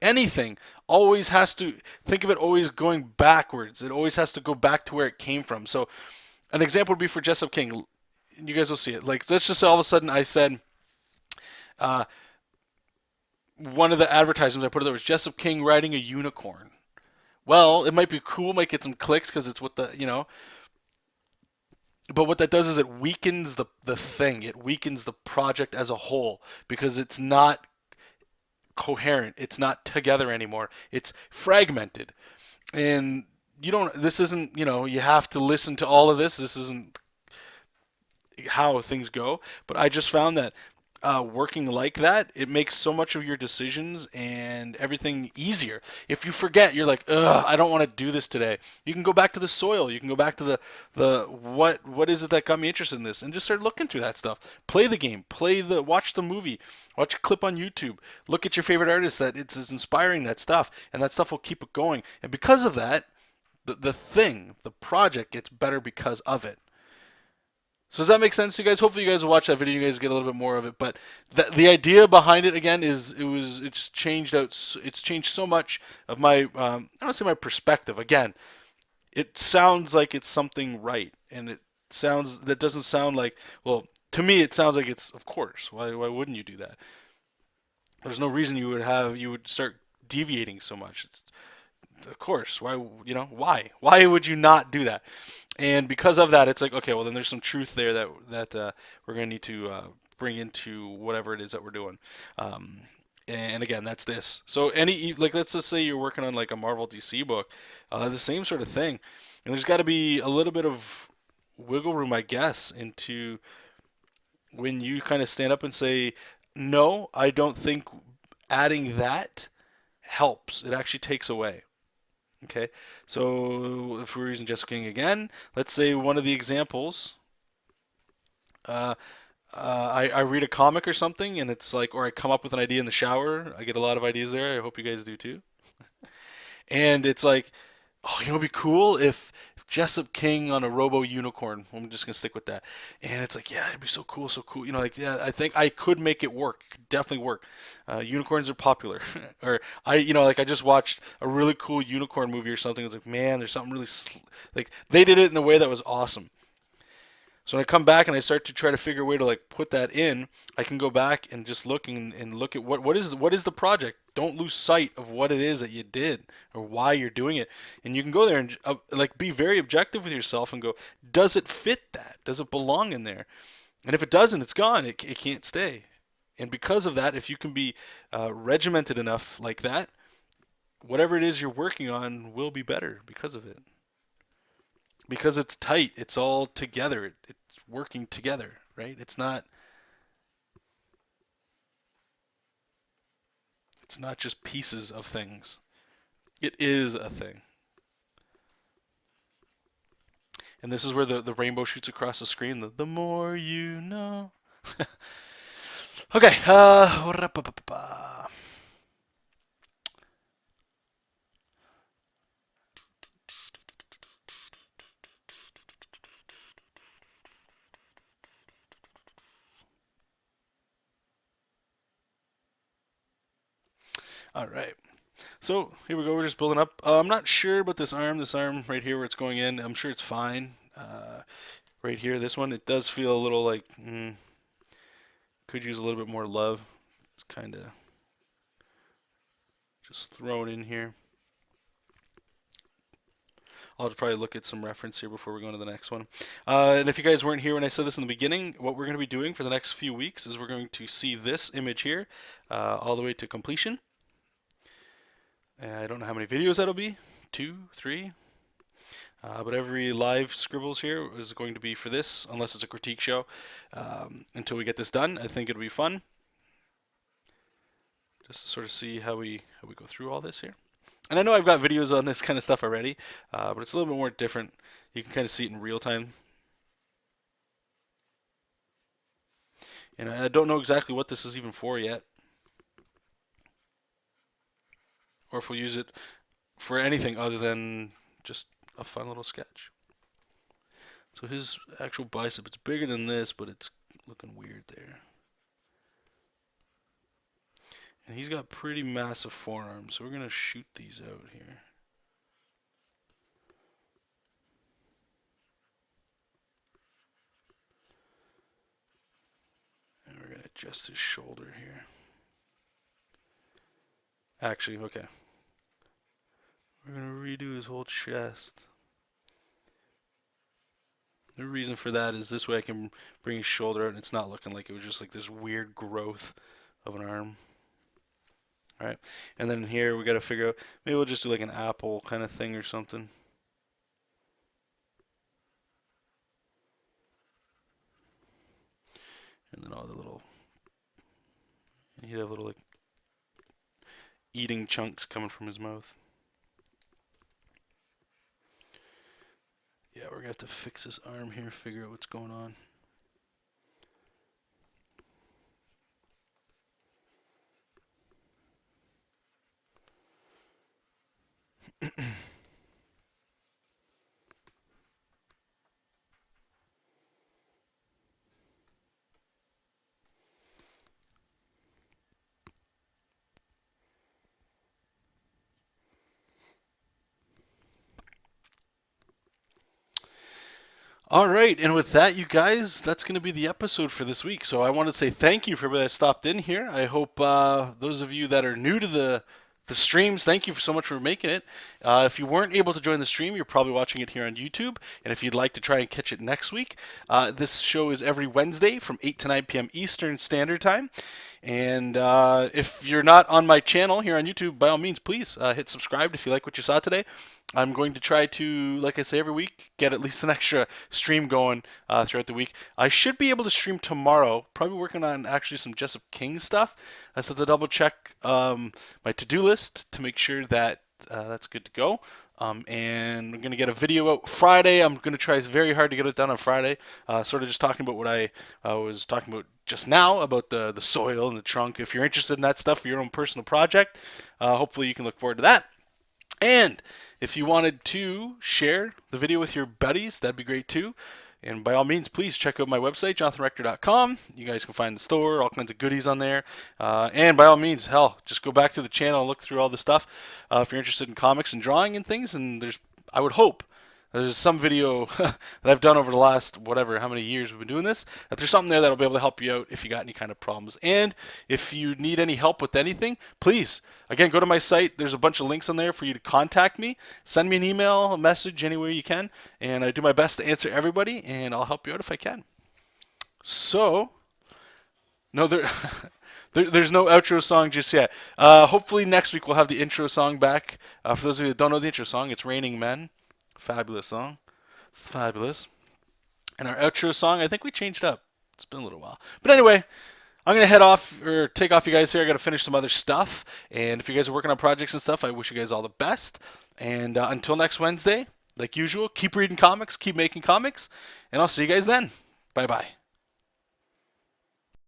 anything always has to think of it always going backwards. It always has to go back to where it came from. So an example would be for JESOP King. You guys will see it. Like let's just say all of a sudden I said uh, one of the advertisements I put there was JESOP King riding a unicorn. Well, it might be cool, might get some clicks because it's what but what that does is it weakens the thing. It weakens the project as a whole because it's not coherent. It's not together anymore. It's fragmented. And this isn't, you have to listen to all of this. This isn't how things go. But I just found that working like that, it makes so much of your decisions and everything easier. If you forget, you're like, ugh, I don't want to do this today. You can go back to the soil. You can go back to the what is it that got me interested in this, and just start looking through that stuff. Play the game. Watch the movie. Watch a clip on YouTube. Look at your favorite artist that it's inspiring that stuff, and that stuff will keep it going. And because of that, the project gets better because of it. So does that make sense to you guys? Hopefully you guys will watch that video. You guys get a little bit more of it. But the idea behind it again is it's changed out. It's changed so much of my I don't say my perspective. Again, it sounds like it's something right, and that doesn't sound like, well, to me it sounds like it's, of course. Why wouldn't you do that? There's no reason you would start deviating so much. It's, of course. Why would you not do that? And because of that, it's like, okay, well then there's some truth there that we're gonna need to bring into whatever it is that we're doing. And again, that's this. So like, let's just say you're working on like a Marvel DC book, the same sort of thing. And there's got to be a little bit of wiggle room, I guess, into when you kind of stand up and say, no, I don't think adding that helps. It actually takes away. Okay, so if we're using JESOP King again, let's say one of the examples, uh, I read a comic or something, and it's like, or I come up with an idea in the shower. I get a lot of ideas there. I hope you guys do too. And it's like, oh, it'd be cool if JESOP King on a Robo Unicorn. I'm just gonna stick with that. And it's like, yeah, it'd be so cool, so cool. Like, yeah, I think I could make it work. It could definitely work. Unicorns are popular. Or like I just watched a really cool unicorn movie or something. It's like, man, there's something really like they did it in a way that was awesome. So when I come back and I start to try to figure a way to like put that in, I can go back and just look and look at what is the project. Don't lose sight of what it is that you did or why you're doing it. And you can go there and like be very objective with yourself and go, does it fit that? Does it belong in there? And if it doesn't, it's gone. It can't stay. And because of that, if you can be regimented enough like that, whatever it is you're working on will be better because of it. Because it's tight. It's all together. It's working together, right? It's not just pieces of things. It is a thing. And this is where the rainbow shoots across the screen. The more you know. Okay. All right. So here we go. We're just building up. I'm not sure about this arm. This arm right here where it's going in. I'm sure it's fine. Right here, this one, it does feel a little like could use a little bit more love. It's kind of just thrown in here. I'll probably look at some reference here before we go on to the next one. And if you guys weren't here when I said this in the beginning, what we're going to be doing for the next few weeks is we're going to see this image here all the way to completion. I don't know how many videos that'll be, 2, 3. But every live scribbles here is going to be for this, unless it's a critique show. Until we get this done, I think it'll be fun. Just to sort of see how we go through all this here. And I know I've got videos on this kind of stuff already, but it's a little bit more different. You can kind of see it in real time. And I don't know exactly what this is even for yet, or if we'll use it for anything other than just a fun little sketch. So his actual bicep, it's bigger than this, but it's looking weird there. And he's got pretty massive forearms, so we're going to shoot these out here. And we're going to adjust his shoulder here. Actually, okay. We're going to redo his whole chest. The reason for that is this way I can bring his shoulder out and it's not looking like it was just like this weird growth of an arm. Alright, and then here we got to figure out, maybe we'll just do like an apple kind of thing or something. And then all the little He'd have little like eating chunks coming from his mouth. Yeah, we're gonna have to fix his arm here, figure out what's going on. All right, and with that, you guys, that's going to be the episode for this week. So I want to say thank you for everybody that stopped in here. I hope those of you that are new to the streams, thank you so much for making it. If you weren't able to join the stream, you're probably watching it here on YouTube. And if you'd like to try and catch it next week, this show is every Wednesday from 8 to 9 p.m. Eastern Standard Time. And if you're not on my channel here on YouTube, by all means, please hit subscribe if you like what you saw today. I'm going to try to, like I say every week, get at least an extra stream going throughout the week. I should be able to stream tomorrow. Probably working on actually some JESOP King stuff. I have to double check my to-do list to make sure that that's good to go. And we're going to get a video out Friday. I'm going to try very hard to get it done on Friday. Sort of just talking about what I was talking about just now about the soil and the trunk. If you're interested in that stuff for your own personal project, hopefully you can look forward to that. And if you wanted to share the video with your buddies, that'd be great too. And by all means, please check out my website, jonathanrector.com. You guys can find the store, all kinds of goodies on there. And by all means, hell, just go back to the channel and look through all the stuff if you're interested in comics and drawing and things. And I would hope, there's some video that I've done over the last, whatever, how many years we've been doing this, that there's something there that'll be able to help you out if you got any kind of problems. And if you need any help with anything, please, again, go to my site. There's a bunch of links on there for you to contact me. Send me an email, a message, anywhere you can. And I do my best to answer everybody, and I'll help you out if I can. So, no, there's no outro song just yet. Hopefully next week we'll have the intro song back. For those of you that don't know the intro song, it's Raining Men. Fabulous song. It's fabulous. And our outro song, I think we changed up. It's been a little while. But anyway, I'm going to head off or take off you guys here. I got to finish some other stuff. And if you guys are working on projects and stuff, I wish you guys all the best. And until next Wednesday, like usual, keep reading comics, keep making comics, and I'll see you guys then. Bye-bye.